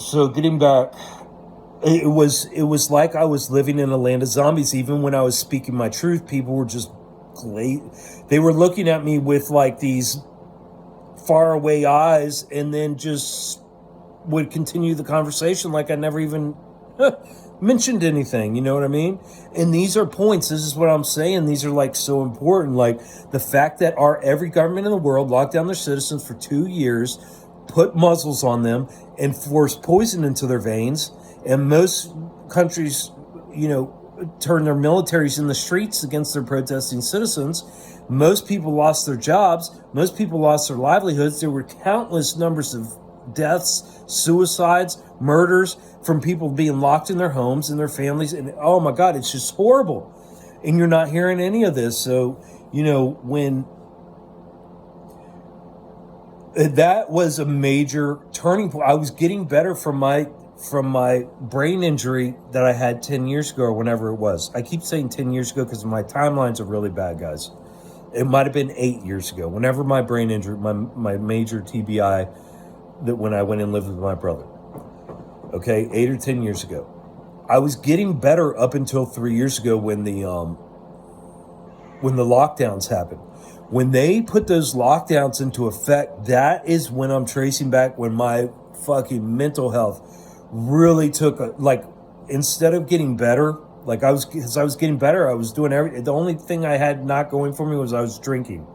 So getting back, it was like I was living in a land of zombies. Even when I was speaking my truth, people were just they were looking at me with like these faraway eyes, and then just would continue the conversation like I never even mentioned anything. You know what I mean? And these are points. This is what I'm saying. These are like so important. Like the fact that every government in the world locked down their citizens for 2 years, put muzzles on them, and forced poison into their veins. And most countries, turn their militaries in the streets against their protesting citizens. Most people lost their jobs. Most people lost their livelihoods. There were countless numbers of deaths, suicides, murders from people being locked in their homes and their families. And oh my God, it's just horrible. And you're not hearing any of this. So, when that was a major turning point. I was getting better from my brain injury that I had 10 years ago or whenever it was. I keep saying 10 years ago because my timelines are really bad, guys. It might have been 8 years ago. Whenever my brain injury, my major TBI, that when I went and lived with my brother. Okay, 8 or 10 years ago. I was getting better up until 3 years ago when the lockdowns happened. When they put those lockdowns into effect, that is when I'm tracing back when my fucking mental health really took instead of getting better, as I was getting better, I was doing everything. The only thing I had not going for me was I was drinking.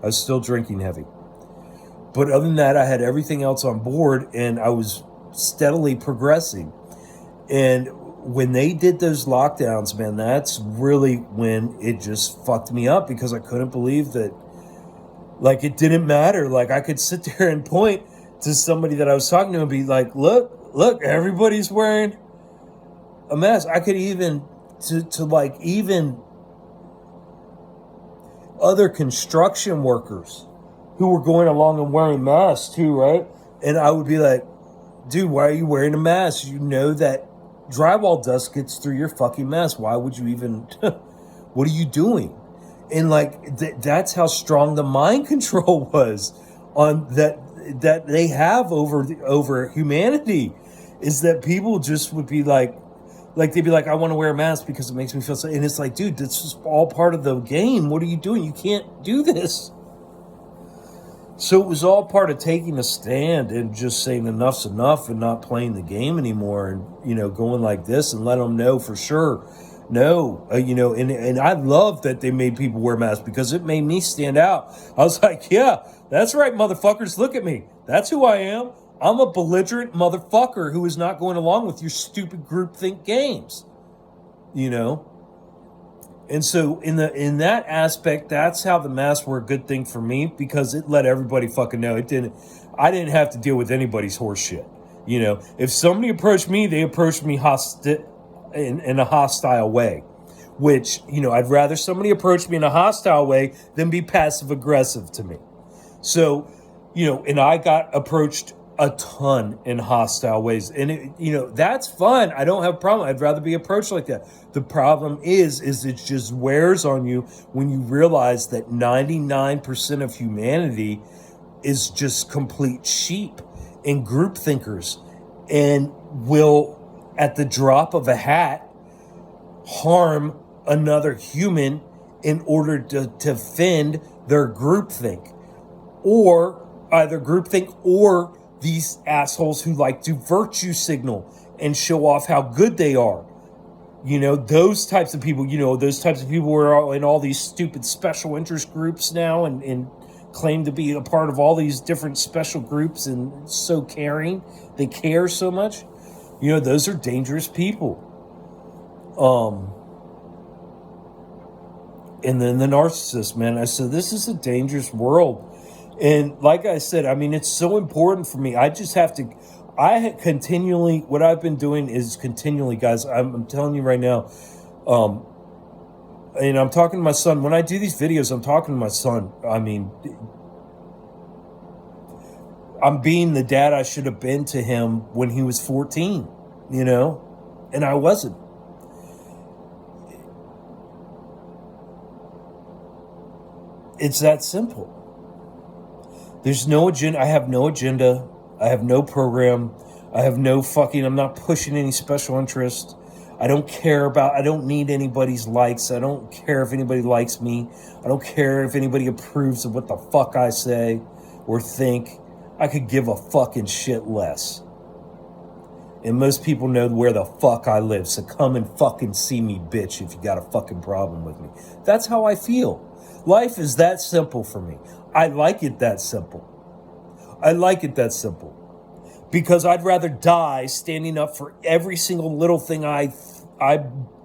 I was still drinking heavy. But other than that, I had everything else on board, and I was steadily progressing. And when they did those lockdowns, man, that's really when it just fucked me up, because I couldn't believe that, it didn't matter. I could sit there and point to somebody that I was talking to and be like, look, everybody's wearing a mask. I could even, even other construction workers who were going along and wearing masks too, right? And I would be like, dude, why are you wearing a mask? You know that drywall dust gets through your fucking mask. Why would you even, what are you doing? And that's how strong the mind control was on that they have over humanity, is that people just would be like they'd be like, I want to wear a mask because it makes me feel so. And it's like, dude, this is all part of the game. What are you doing? You can't do this. So it was all part of taking a stand and just saying enough's enough and not playing the game anymore, and, going like this and let them know for sure. No, and I love that they made people wear masks because it made me stand out. I was like, yeah, that's right, motherfuckers. Look at me. That's who I am. I'm a belligerent motherfucker who is not going along with your stupid groupthink games, And so in that aspect, that's how the masks were a good thing for me, because it let everybody fucking know. I didn't have to deal with anybody's horse shit. If somebody approached me, they approached me in a hostile way, which, I'd rather somebody approach me in a hostile way than be passive aggressive to me. So, and I got approached a ton in hostile ways, and that's fun. I don't have a problem. I'd rather be approached like that. The problem is it just wears on you when you realize that 99% of humanity is just complete sheep and group thinkers, and will, at the drop of a hat, harm another human in order to defend their groupthink, or either groupthink or these assholes who like to virtue signal and show off how good they are. Those types of people, those types of people are in all these stupid special interest groups now, and claim to be a part of all these different special groups, and so caring. They care so much. Those are dangerous people. And then the narcissist, man. I said, this is a dangerous world. And like I said, it's so important for me. Continually, what I've been doing is continually, guys, I'm telling you right now, and I'm talking to my son. When I do these videos, I'm talking to my son. I'm being the dad I should have been to him when he was 14, and I wasn't. It's that simple. There's no agenda. I have no agenda. I have no program. I have no fucking, I'm not pushing any special interest. I don't need anybody's likes. I don't care if anybody likes me. I don't care if anybody approves of what the fuck I say or think. I could give a fucking shit less. And most people know where the fuck I live, so come and fucking see me, bitch, if you got a fucking problem with me. That's how I feel. Life is that simple for me. I like it that simple. I like it that simple. Because I'd rather die standing up for every single little thing I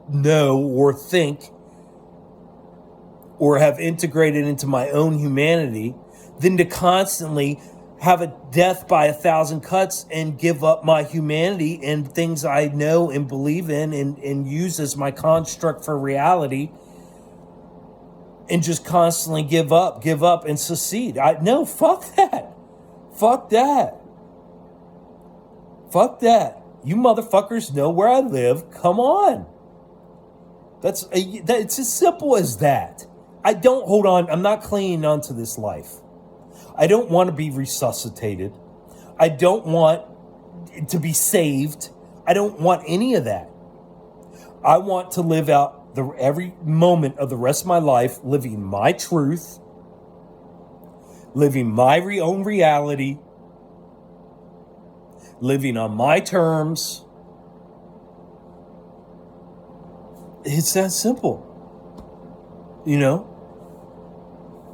know or think or have integrated into my own humanity than to constantly have a death by 1,000 cuts and give up my humanity and things I know and believe in and use as my construct for reality and just constantly give up and secede. No, fuck that. Fuck that. Fuck that. You motherfuckers know where I live. Come on. It's as simple as that. I don't hold on. I'm not clinging on to this life. I don't want to be resuscitated. I don't want to be saved. I don't want any of that. I want to live out every moment of the rest of my life living my truth, living my own reality, living on my terms. It's that simple. You know?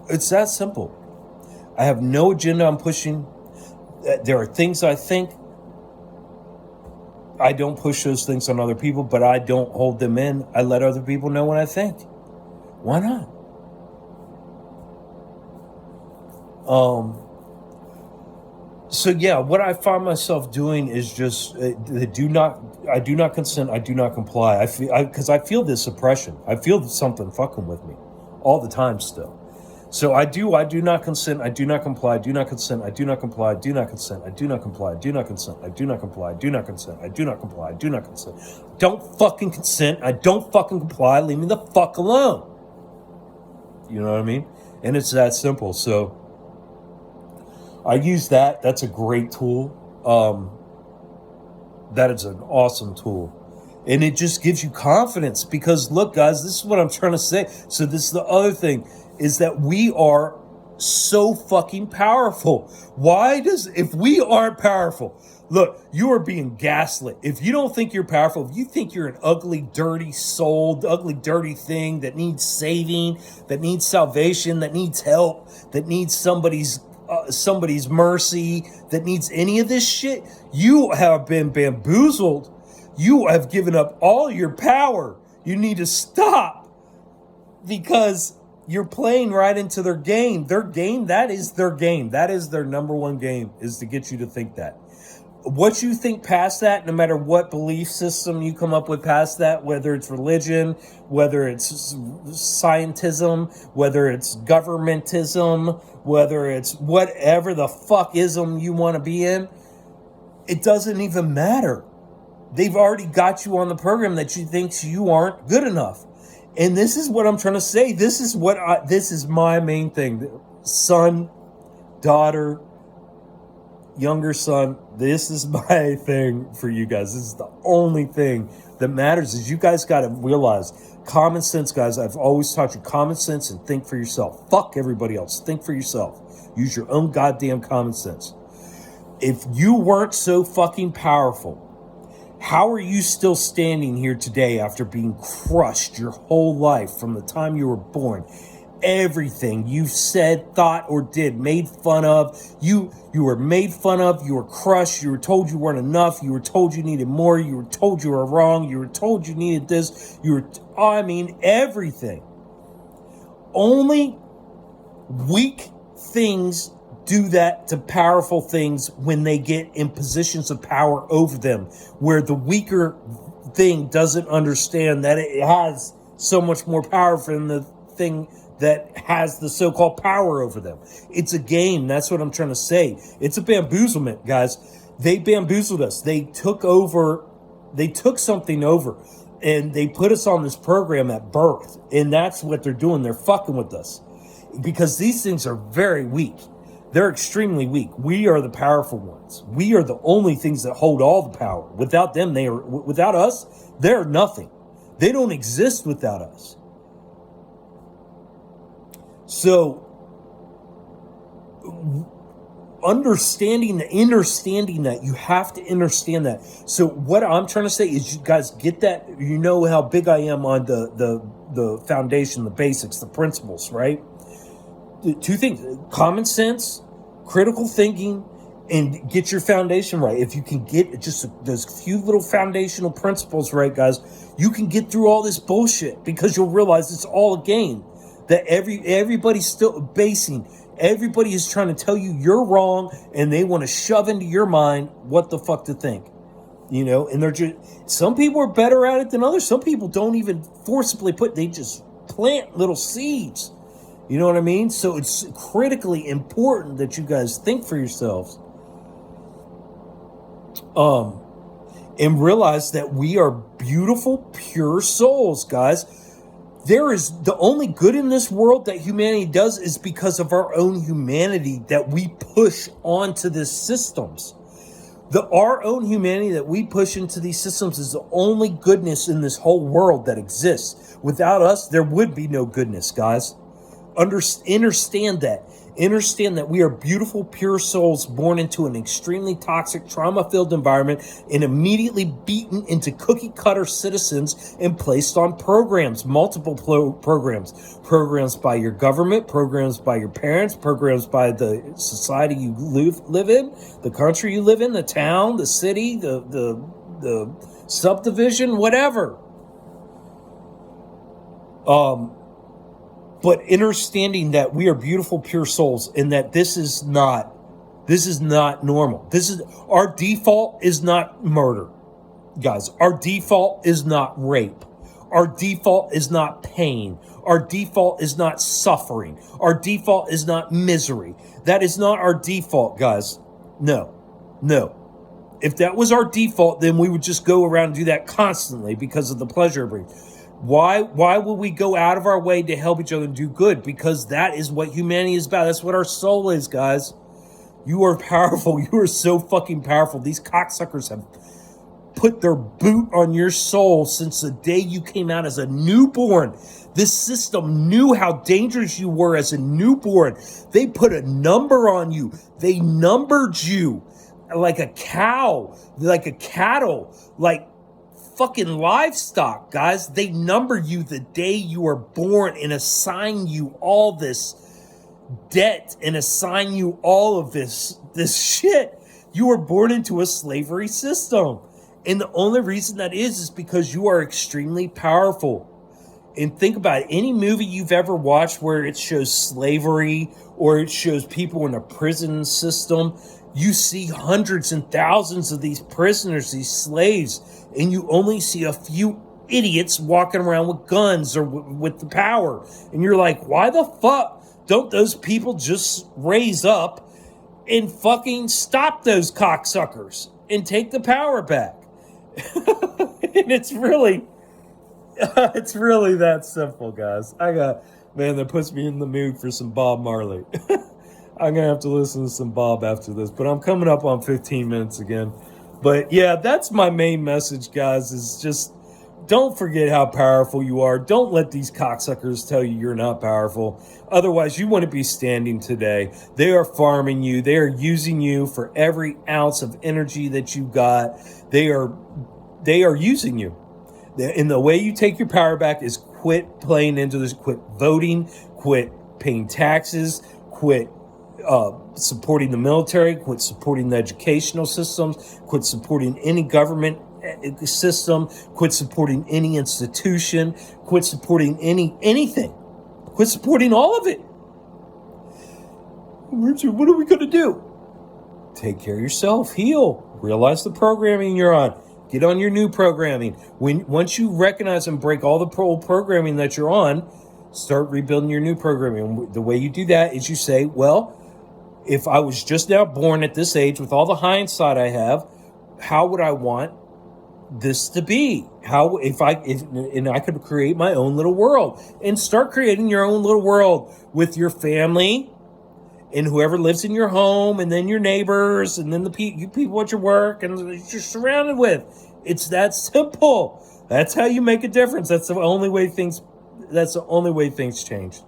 It's that simple. I have no agenda I'm pushing. There are things I think. I don't push those things on other people, but I don't hold them in. I let other people know what I think. Why not? So yeah, what I find myself doing is just I do not consent, I do not comply. Because I feel this oppression. I feel something fucking with me all the time still. So I do not consent, I do not comply, I do not consent, I do not comply, I do not consent, I do not comply, I do not consent, I do not comply, I do not consent, I do not comply, I do not consent. Don't fucking consent, I don't fucking comply, leave me the fuck alone. You know what I mean? And it's that simple. So I use that. That's a great tool. That is an awesome tool. And it just gives you confidence because, look, guys, this is what I'm trying to say. So this is the other thing, is that we are so fucking powerful. If we aren't powerful, look, you are being gaslit. If you don't think you're powerful, if you think you're an ugly, dirty soul, ugly, dirty thing that needs saving, that needs salvation, that needs help, that needs somebody's mercy, that needs any of this shit, you have been bamboozled. You have given up all your power. You need to stop because you're playing right into their game. Their game, that is their game. That is their number one game, is to get you to think that. What you think past that, no matter what belief system you come up with past that, whether it's religion, whether it's scientism, whether it's governmentism, whether it's whatever the fuckism you want to be in, it doesn't even matter. They've already got you on the program that you think you aren't good enough. And this is what I'm trying to say. This is my main thing. Son, daughter, younger son, this is my thing for you guys. This is the only thing that matters, is you guys got to realize common sense, guys. I've always taught you common sense and think for yourself. Fuck everybody else. Think for yourself. Use your own goddamn common sense. If you weren't so fucking powerful, how are you still standing here today after being crushed your whole life from the time you were born? Everything you said, thought, or did, made fun of. You were made fun of. You were crushed. You were told you weren't enough. You were told you needed more. You were told you were wrong. You were told you needed this. Everything. Only weak things do that to powerful things when they get in positions of power over them, where the weaker thing doesn't understand that it has so much more power than the thing that has the so-called power over them. It's a game. That's what I'm trying to say. It's a bamboozlement, guys. They bamboozled us. They took something over, and they put us on this program at birth. And that's what they're doing. They're fucking with us because these things are very weak. They're extremely weak. We are the powerful ones. We are the only things that hold all the power. Without them, without us, they're nothing. They don't exist without us. So, understanding that, you have to understand that. So what I'm trying to say is, you guys get that. You know how big I am on the foundation, the basics, the principles, right? Two things: common sense, critical thinking, and get your foundation right. If you can get just those few little foundational principles right, guys, you can get through all this bullshit, because you'll realize it's all a game. That everybody's still basing. Everybody is trying to tell you you're wrong, and they want to shove into your mind what the fuck to think. And they're just, some people are better at it than others. Some people don't even forcibly they just plant little seeds. You know what I mean? So it's critically important that you guys think for yourselves. And realize that we are beautiful, pure souls, guys. There is the only good in this world that humanity does is because of our own humanity that we push onto these systems. Our own humanity that we push into these systems is the only goodness in this whole world that exists. Without us, there would be no goodness, guys. Understand that. Understand that we are beautiful, pure souls born into an extremely toxic, trauma-filled environment and immediately beaten into cookie-cutter citizens and placed on programs, multiple programs. Programs by your government, programs by your parents, programs by the society you live in, the country you live in, the town, the city, the subdivision, whatever. But understanding that we are beautiful, pure souls, and that this is not normal. Our default is not murder, guys. Our default is not rape. Our default is not pain. Our default is not suffering. Our default is not misery. That is not our default, guys. No. If that was our default, then we would just go around and do that constantly because of the pleasure it brings. Why would we go out of our way to help each other and do good? Because that is what humanity is about. That's what our soul is, guys. You are powerful. You are so fucking powerful. These cocksuckers have put their boot on your soul since the day you came out as a newborn. This system knew how dangerous you were as a newborn. They put a number on you. They numbered you like a cow, like a cattle, like fucking livestock, guys. They number you the day you are born and assign you all this debt and assign you all of this shit. You were born into a slavery system. And the only reason that is because you are extremely powerful. And think about it. Any movie you've ever watched where it shows slavery or it shows people in a prison system, you see hundreds and thousands of these prisoners, these slaves, and you only see a few idiots walking around with guns or with the power. And you're like, why the fuck don't those people just raise up and fucking stop those cocksuckers and take the power back? And it's really that simple, guys. That puts me in the mood for some Bob Marley. I'm going to have to listen to some Bob after this, but I'm coming up on 15 minutes again. But yeah, that's my main message, guys, is just don't forget how powerful you are. Don't let these cocksuckers tell you you're not powerful. Otherwise, you wouldn't be standing today. They are farming you. They are using you for every ounce of energy that you got. They are using you. And the way you take your power back is quit playing into this, quit voting, quit paying taxes, quit supporting the military, quit supporting the educational systems, quit supporting any government system, quit supporting any institution, quit supporting anything. Quit supporting all of it. What are we going to do? Take care of yourself, heal, realize the programming you're on. Get on your new programming. Once you recognize and break all the old programming that you're on, start rebuilding your new programming. The way you do that is you say, well, if I was just now born at this age with all the hindsight I have, how would I want this to be? If I could create my own little world and start creating your own little world with your family and whoever lives in your home, and then your neighbors, and then you people at your work, and you're surrounded with. It's that simple. That's how you make a difference. That's the only way things change.